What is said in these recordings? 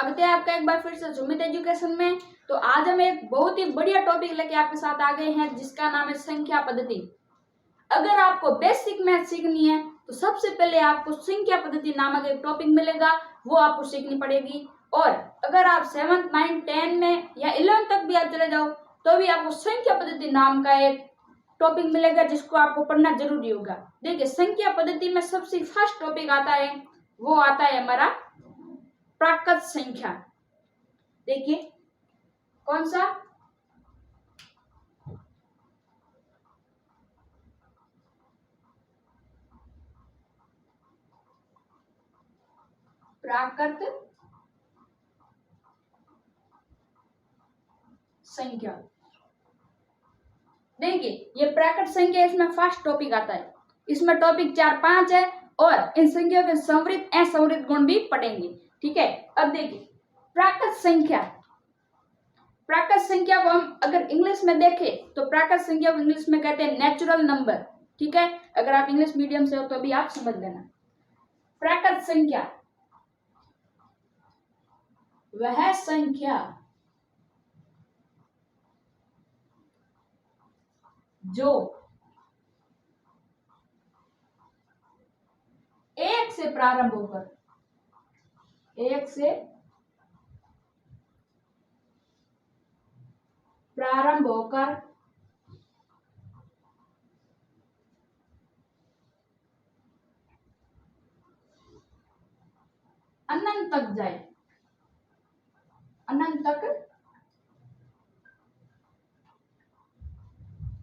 स्वागत है आपका एक बार फिर से सुमित एजुकेशन में। तो आज हम एक बहुत ही बढ़िया टॉपिक लेके आपके साथ आ गए हैं जिसका नाम है संख्या पद्धति। अगर आपको बेसिक मैथ सीखनी है तो सबसे पहले आपको संख्या पद्धति नामक एक टॉपिक मिलेगा, वो आपको सीखनी पड़ेगी। और अगर आप 7th 9th 10 में या 11th तक भी आप चले जाओ तो भी आपको संख्या पद्धति नाम का एक टॉपिक मिलेगा जिसको आपको पढ़ना जरूरी होगा। देखिए, संख्या पद्धति में सबसे फर्स्ट टॉपिक आता है, वो आता है हमारा प्राकृत संख्या। देखिए कौन सा, प्राकृत संख्या। देखिए ये प्राकृत संख्या, इसमें फर्स्ट टॉपिक आता है। इसमें टॉपिक 4-5 है और इन संख्याओं के संवृत असंवृत गुण भी पढ़ेंगे। ठीक है, अब देखिए प्राकृत संख्या। प्राकृत संख्या को हम अगर इंग्लिश में देखें तो प्राकृत संख्या को इंग्लिश में कहते हैं नेचुरल नंबर। ठीक है, अगर आप इंग्लिश मीडियम से हो तो भी आप समझ लेना। प्राकृत संख्या वह संख्या जो 1 से प्रारंभ होकर अनंत तक जाए, अनंत तक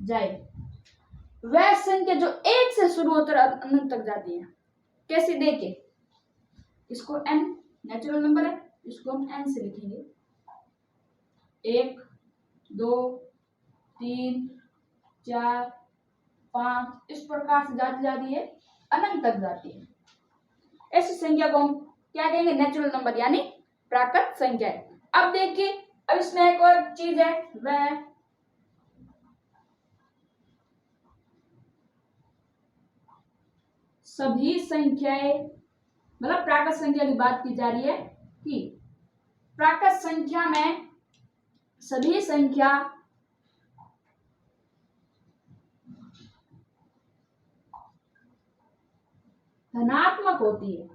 जाए। वह संख्या जो 1 से शुरू होकर अनंत तक जाती है। कैसे, देखिए इसको n नेचुरल नंबर है, इसको हम n से लिखेंगे। 1 2 3 4 5 इस प्रकार से जाती जाती है, अनंत तक जाती है। ऐसी संख्या को हम क्या कहेंगे, नेचुरल नंबर यानी प्राकृत संख्या है। अब देखिए, अब इसमें एक और चीज है, वह सभी संख्याएं, मतलब प्राकृत संख्या की बात की जा रही है कि प्राकृत संख्या में सभी संख्या धनात्मक होती है।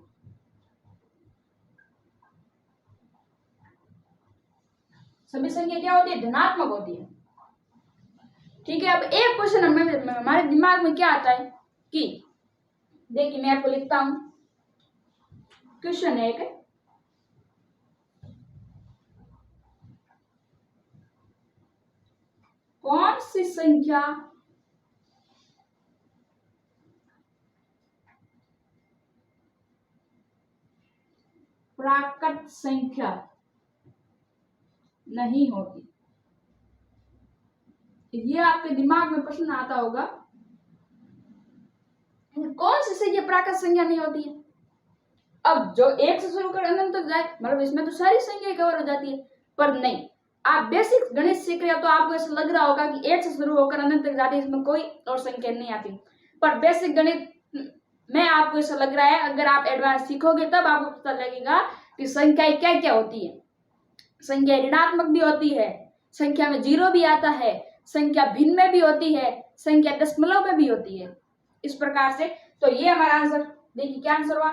सभी संख्या क्या होती है, धनात्मक होती है। ठीक है, अब एक क्वेश्चन हमारे दिमाग में क्या आता है कि देखिए मैं आपको लिखता हूं, क्वेश्चन एक, कौन सी संख्या प्राकृत संख्या नहीं होती। ये आपके दिमाग में प्रश्न आता होगा, कौन सी संख्या प्राकृत संख्या नहीं होती है। अब जो 1 से शुरू कर अनंत तक जाए, मतलब इसमें तो सारी संख्याएं कवर हो जाती है। पर नहीं, आप बेसिक गणित सीख रहे हो तो आपको ऐसा लग रहा होगा कि 1 से शुरू होकर अनंत तक जाती है, इसमें कोई और संख्या नहीं आती। पर बेसिक गणित में आपको ऐसा लग रहा है, अगर आप एडवांस सीखोगे तब आपको पता लगेगा कि संख्याएं क्या क्या होती है। संख्या ऋणात्मक भी होती है, संख्या में 0 भी आता है, संख्या भिन्न में भी होती है, संख्या दशमलव में भी होती है। इस प्रकार से तो ये हमारा आंसर, देखिए क्या आंसर हुआ।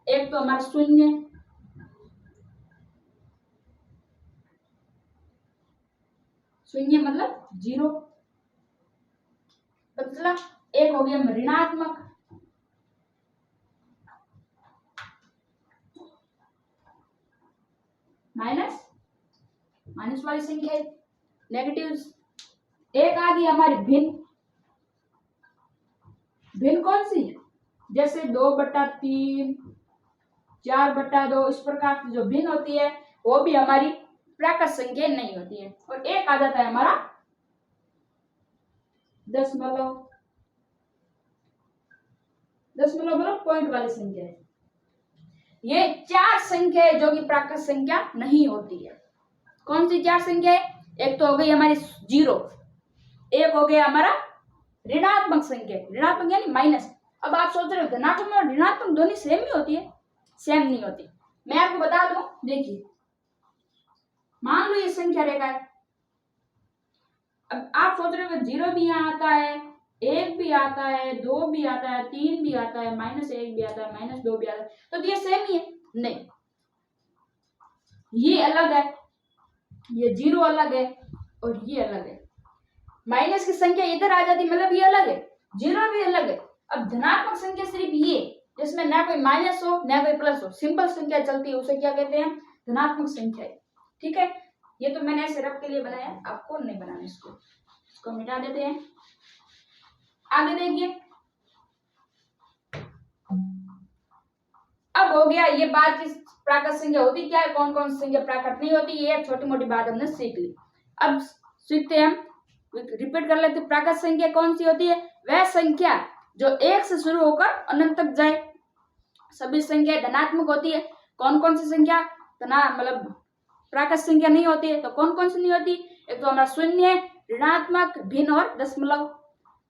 एक तो हमारा शून्य, शून्य मतलब 0। चला, एक हो गया ऋणात्मक, माइनस वाली संख्या है, नेगेटिव। एक आ गई हमारी भिन्न, भिन्न कौन सी, जैसे 2/3 4/2 इस प्रकार की जो भिन्न होती है वो भी हमारी प्राकृत संख्या नहीं होती है। और एक आ जाता है हमारा दशमलव, दशमलव मतलब पॉइंट वाली संख्या है। ये 4 संख्या है जो कि प्राकृत संख्या नहीं होती है। कौन सी 4 संख्या है, एक तो हो गई हमारी 0, एक हो गया हमारा ऋणात्मक संख्या, ऋणात्मक यानी माइनस। अब आप सोच रहे हो धनात्मक और ऋणात्मक दोनों सेम ही होती है, सेम नहीं होती। मैं आपको बता दूं, देखिए मान लो ये संख्या रेखा है। अब आप सोच रहे हो 0 भी यहाँ आता है, 1 भी आता है, 2 भी आता है, 3 भी आता है, -1 भी आता है, -2 भी आता है, तो ये सेम ही है। नहीं, ये अलग है, ये 0 अलग है और ये अलग है। माइनस की संख्या इधर आ जाती, मतलब ये अलग है, 0 भी अलग है। अब धनात्मक संख्या सिर्फ ये, जिसमें ना कोई माइनस हो ना कोई प्लस हो, सिंपल संख्या चलती है, उसे क्या कहते हैं? धनात्मक संख्या। ठीक है, ये तो मैंने ऐसे रब के लिए बनाया, आपको नहीं बनाना। इसको मिटा देते हैं। आगे देखिए, अब हो गया ये बात कि प्राकृत संख्या होती क्या है, कौन कौन सी संख्या प्राकृत नहीं होती, ये छोटी मोटी बात हमने सीख ली। अब सीखते हैं, हम रिपीट कर लेते। प्राकृत संख्या कौन सी होती है? वह संख्या जो 1 से शुरू होकर अनंत तक जाए। सभी संख्या धनात्मक होती है। कौन कौन सी संख्या मतलब प्राकृत संख्या नहीं होती है? तो कौन कौन सी नहीं होती? एक तो हमारा शून्य, ऋणात्मक, भिन्न और दशमलव।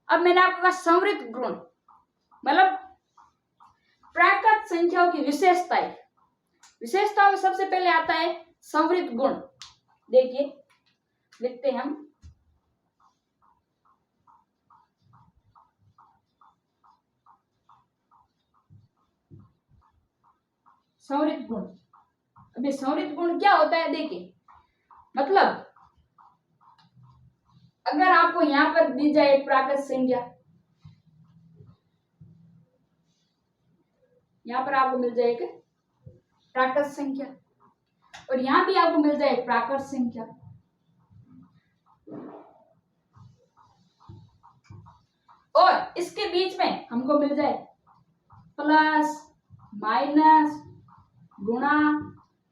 अब मैंने आपको कहा संवृत गुण, मतलब प्राकृत संख्याओं की विशेषताएं। विशेषताओं में सबसे पहले आता है संवृत गुण। देखिए, लिखते हैं हम, संवृत गुण। अभी संवृत गुण क्या होता है? देखिए, मतलब अगर आपको यहां पर दी जाए एक प्राकृत संख्या, यहां पर आपको मिल जाए एक प्राकृत संख्या और यहां भी आपको मिल जाए प्राकृत संख्या, और इसके बीच में हमको मिल जाए प्लस, माइनस, गुणा,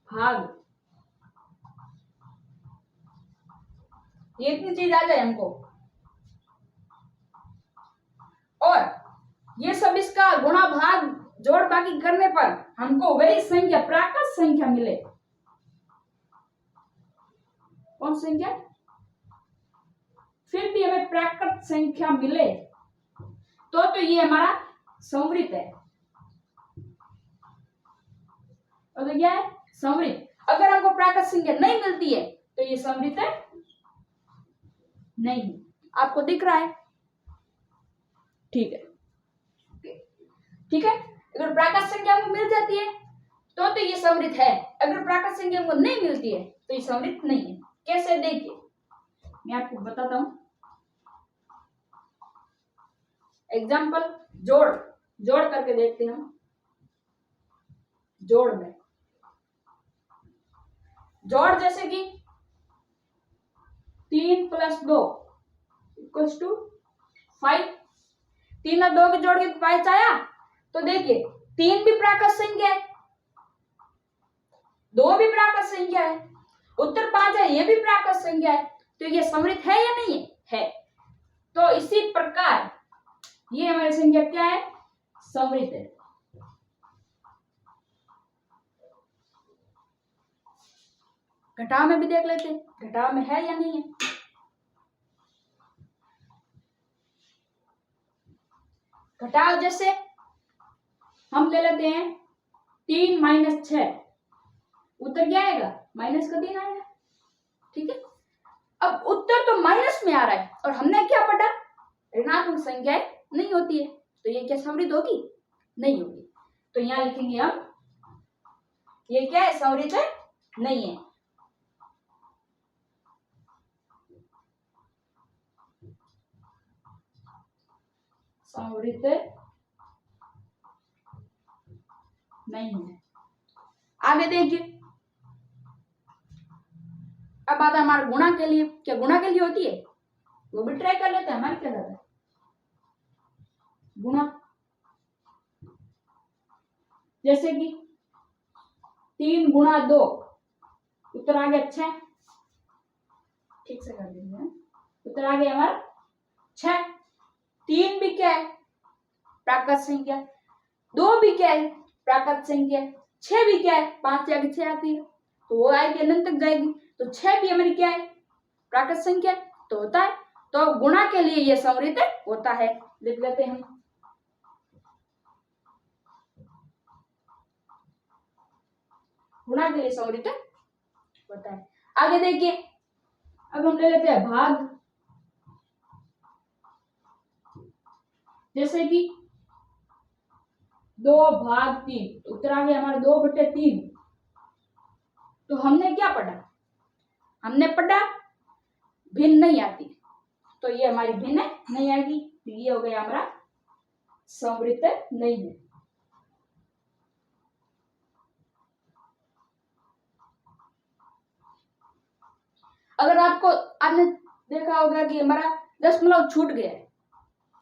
भाग, ये इतनी चीज आ जाए हमको, और ये सब इसका गुणा भाग जोड़ बाकी करने पर हमको वही संख्या प्राकृत संख्या मिले। कौन संख्या? फिर भी हमें प्राकृत संख्या मिले तो ये हमारा संवृत है। और तो क्या है? संवृत। अगर हमको प्राकृत संख्या नहीं मिलती है तो ये संवृत है नहीं। आपको दिख रहा है? ठीक है, ठीक है। अगर प्राकृत संख्या हमको मिल जाती है तो ये संवृत है। अगर प्राकृत संख्या हमको नहीं मिलती है तो ये संवृत नहीं है। कैसे? देखिए, मैं आपको बताता हूं। एग्जाम्पल, जोड़ करके देखते हैं हम। जोड़ में जैसे कि 3 + 2 = 5। 3 और 2 के जोड़ के 5 आया। तो देखिए, 3 भी प्राकृत संख्या है, 2 भी प्राकृत संख्या है, उत्तर 5 है, ये भी प्राकृत संख्या है। तो ये संवृत है या नहीं है? है। तो इसी प्रकार ये हमारी संख्या क्या है? संवृत है। घटाव में भी देख लेते हैं, घटाव में है या नहीं है। घटाव जैसे हम ले लेते हैं 3 - 6, उत्तर क्या आएगा? -3 आएगा। ठीक है। अब उत्तर तो माइनस में आ रहा है और हमने क्या पढ़ा? ऋणात्मक संख्याएं नहीं होती है, तो ये क्या संवृत होगी? नहीं होगी। तो यहां लिखेंगे हम, ये क्या है? संवृत है नहीं है। संवृत नहीं है। आगे देखिए, अब आता है हमारे गुणा के लिए। क्या गुणा के लिए होती है? वो भी ट्राई कर लेते हैं। हमारे क्या रहता है? गुणा जैसे कि 3 × 2, उत्तर आ गया 6। ठीक से कर दीजिए, उत्तर आ गया हमारा 6। 3 भी क्या है? प्राकृत संख्या। 2 भी क्या है? प्राकृत संख्या। 6 भी क्या है? 5 से आगे 6 आती है, तो वो आएगी अनंत तक जाएगी। तो 6 भी हमारी क्या है? प्राकृत संख्या। तो होता है, तो गुणा के लिए ये संवृत होता है। लिख लेते हैं हम। गुणा के लिए समृद्ध होता है। आगे देखिए, अब हम ले लेते हैं भाग। जैसे कि 2/3, उत्तर आ गया हमारा 2/3। तो हमने क्या पढ़ा? हमने पढ़ा भिन्न नहीं आती, तो ये हमारी भिन्न नहीं आएगी, तो ये हो गया हमारा समृद्ध नहीं है। अगर आपने देखा होगा कि हमारा दशमलव छूट गया है,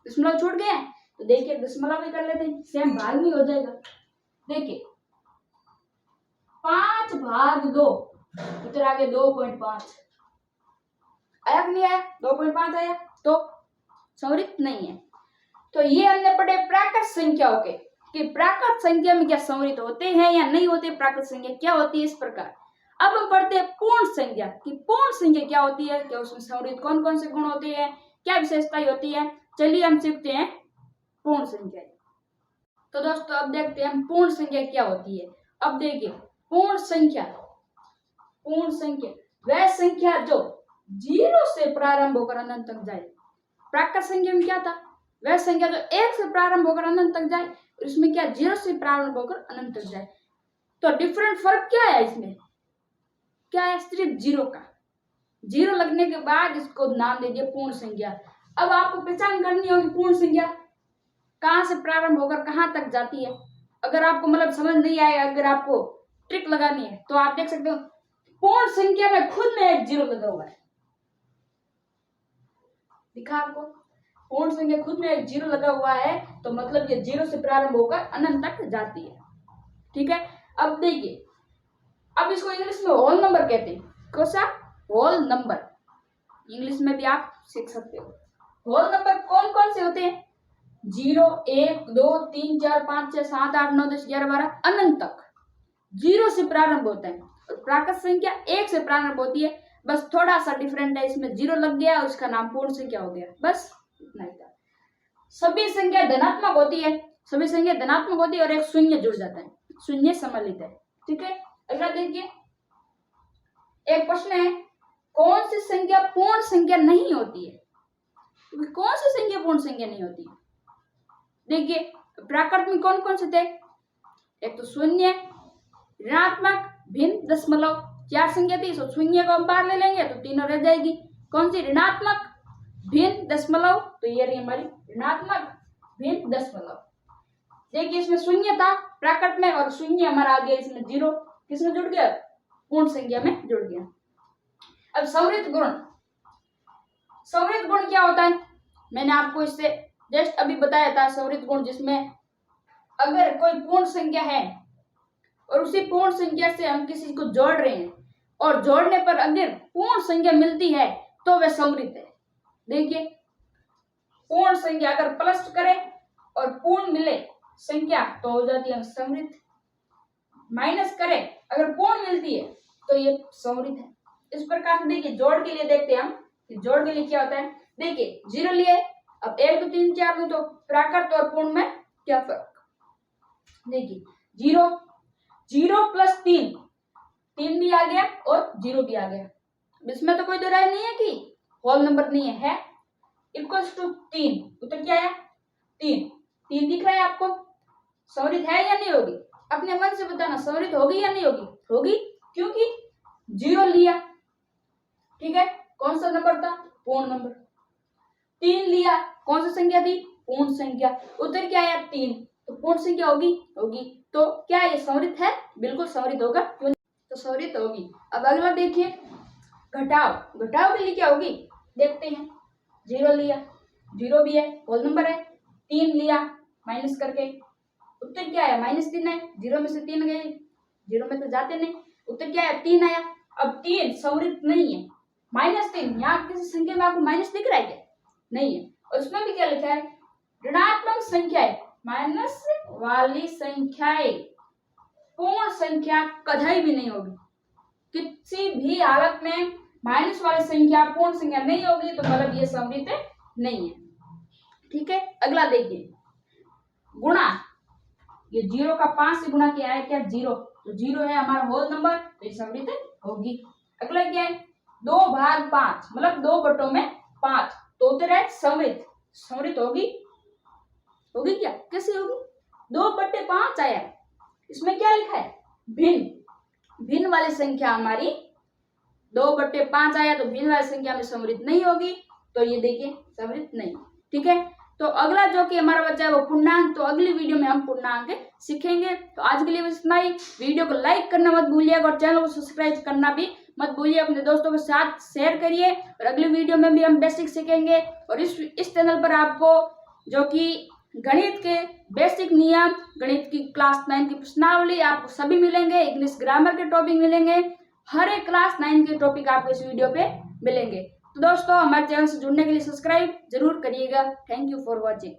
दशमलव छूट गया है, तो देखिए दशमलव भी कर लेते हैं, सेम भाग में हो जाएगा। देखिए 5/2, उत्तर आ गया 2.5। आया कि नहीं आया? 2.5 आया, तो समृद्ध नहीं है। तो ये हमने पढ़े प्राकृत संख्याओं के, कि प्राकृत संख्या में क्या समृद्ध होते हैं या नहीं होते, प्राकृत संख्या क्या होती है, इस प्रकार। अब हम पढ़ते हैं पूर्ण संख्या, कि पूर्ण संख्या क्या होती है, क्या उसमें समृद्ध कौन कौन से गुण होते हैं, क्या विशेषताएं होती है। चलिए हम सीखते हैं पूर्ण संख्या। तो दोस्तों अब देखते हैं हम पूर्ण संख्या क्या होती है। अब देखिए पूर्ण संख्या वह संख्या जो 0 से प्रारंभ होकर अनंत तक जाए। प्राकृत संख्या में क्या था? वह संख्या जो 1 से प्रारंभ होकर अनंत तक जाए, इसमें क्या 0 से प्रारंभ होकर अनंत तक जाए। तो डिफरेंट फर्क क्या है इसमें? क्या है? सिर्फ 0 का। 0 लगने के बाद इसको नाम दे दिया पूर्ण संख्या। अब आपको पहचान करनी होगी पूर्ण संख्या कहां से प्रारंभ होकर कहां तक जाती है। अगर आपको मतलब समझ नहीं आएगा, अगर आपको ट्रिक लगानी है, तो आप देख सकते हो पूर्ण संख्या में खुद में एक 0 लगा हुआ है। दिखा आपको? पूर्ण संख्या खुद में एक 0 लगा हुआ है, तो मतलब ये 0 से प्रारंभ होकर अनंत तक जाती है। ठीक है, अब देखिए, अब इसको इंग्लिश में होल नंबर कहते हैं। कौन सा? Whole number. इंग्लिश में भी आप सीख सकते हो। होल नंबर कौन कौन से होते हैं? 0, 1, 2, 3, 4, 5, 6, 7, 8, 9, 10, 11, 12 अनंत तक 0 से प्रारंभ होता है। और प्राकृत संख्या 1 से प्रारंभ होती है। बस थोड़ा सा डिफरेंट है, इसमें 0 लग गया और उसका नाम पूर्ण संख्या हो गया, बस इतना ही था। सभी संख्या धनात्मक होती है, सभी संख्या धनात्मक होती है और एक शून्य जुड़ जाता है, शून्य सम्मिलित है। ठीक है, अगला देखिए, एक प्रश्न है, कौन सी संख्या पूर्ण संख्या नहीं होती है? कौन सी संख्या पूर्ण संख्या नहीं होती है? देखिए प्राकृत में कौन कौन से थे? एक तो शून्य, ऋणात्मक, भिन्न, दशमलव। 4 संख्या थी, तो शून्य को हम बाहर ले लेंगे तो तीनों रह जाएगी। कौन सी? ऋणात्मक, भिन्न, दशमलव। तो ये रही हमारी ऋणात्मक, भिन्न, दशमलव। देखिए इसमें शून्य था प्राकृत में, और शून्य हमारा आ गया इसमें 0। किसमें जुड़ गया? पूर्ण संख्या में जुड़ गया। अब समृद्ध गुण, समृद्ध गुण क्या होता है? मैंने आपको इससे जस्ट अभी बताया था समृद्ध गुण, जिसमें अगर कोई पूर्ण संख्या है और उसी पूर्ण संख्या से हम किसी को जोड़ रहे हैं और जोड़ने पर अगर पूर्ण संख्या मिलती है तो वह समृद्ध है। देखिए पूर्ण संख्या अगर प्लस करें और पूर्ण मिले संख्या तो हो जाती है समृद्ध। माइनस करें अगर पूर्ण मिलती है तो ये समृद्ध है। इस प्रकार से देखिए जोड़ के लिए देखते हैं हम कि जोड़ के लिए क्या होता है। देखिए 0 लिए, अब 1 2 3 4 2, तो प्राकृत और पूर्ण में क्या फर्क? देखिए 0 + 3, 3 भी आ गया और 0 भी आ गया। इसमें तो कोई दो राय नहीं है कि होल नंबर नहीं है, इक्वल्स टू 3। उत्तर क्या आया? 3। 3 दिख रहा है आपको? समृद्ध है या नहीं होगी? अपने मन से बताना, समृद्ध होगी या नहीं होगी? होगी, क्योंकि 0 लिया। ठीक है, कौन सा नंबर था? पूर्ण नंबर। 3 लिया, कौन सी संख्या थी? पूर्ण संख्या। उत्तर क्या आया? 3। तो पूर्ण संख्या होगी? होगी। तो क्या ये समृद्ध है? बिल्कुल समृद्ध होगा, क्यों? तो समृद्ध होगी। अब अगला देखिए घटाव। घटाव के लिए क्या होगी देखते हैं। 0 लिया, 0 भी है, होल नंबर है। 3 लिया माइनस करके, उत्तर क्या आया? -3 है। 0 में से 3 गए, 0 में तो जाते नहीं। उत्तर क्या आया? 3 आया। अब 3 समृद्ध नहीं है। -3, यहाँ किसी संख्या में आपको माइनस दिख रहा है क्या? नहीं है। और उसमें भी क्या लिखा है? ऋणात्मक संख्याएं, माइनस वाली संख्याएं पूर्ण संख्या कदाई भी नहीं होगी। किसी भी हालत में माइनस वाली संख्या पूर्ण संख्या नहीं होगी, तो मतलब ये समृद्ध नहीं है। ठीक है, अगला देखिए गुणा। ये 0 का 5 से गुणा किया है क्या? 0। तो 0 है हमारा होल नंबर, तो ये समृद्ध होगी। अगला क्या है 2/5 मतलब 2 बटों में 5, तो उत्तर है समृद्ध। समृद्ध होगी, होगी क्या, कैसे होगी? 2/5 आया, इसमें क्या लिखा है भिन्न। भिन्न वाली संख्या हमारी 2/5 आया, तो भिन्न वाली संख्या में समृद्ध नहीं होगी, तो ये देखिए समृद्ध नहीं। ठीक है, तो अगला जो कि हमारा बच्चा है वो पूर्णांक, तो अगली वीडियो में हम पूर्णांक सीखेंगे। तो आज के लिए बस इतना ही। वीडियो को लाइक करना मत भूलिएगा और चैनल को सब्सक्राइब करना भी मत भूलिए। अपने दोस्तों के साथ शेयर करिए, और अगली वीडियो में भी हम बेसिक सीखेंगे। और इस चैनल पर आपको जो कि गणित के बेसिक नियम, गणित की क्लास 9 की प्रश्नावली आपको सभी मिलेंगे, इंग्लिश ग्रामर के टॉपिक मिलेंगे, हर एक क्लास 9 के टॉपिक आपको इस वीडियो पे मिलेंगे। तो दोस्तों हमारे चैनल से जुड़ने के लिए सब्सक्राइब जरूर करिएगा। Thank you for watching.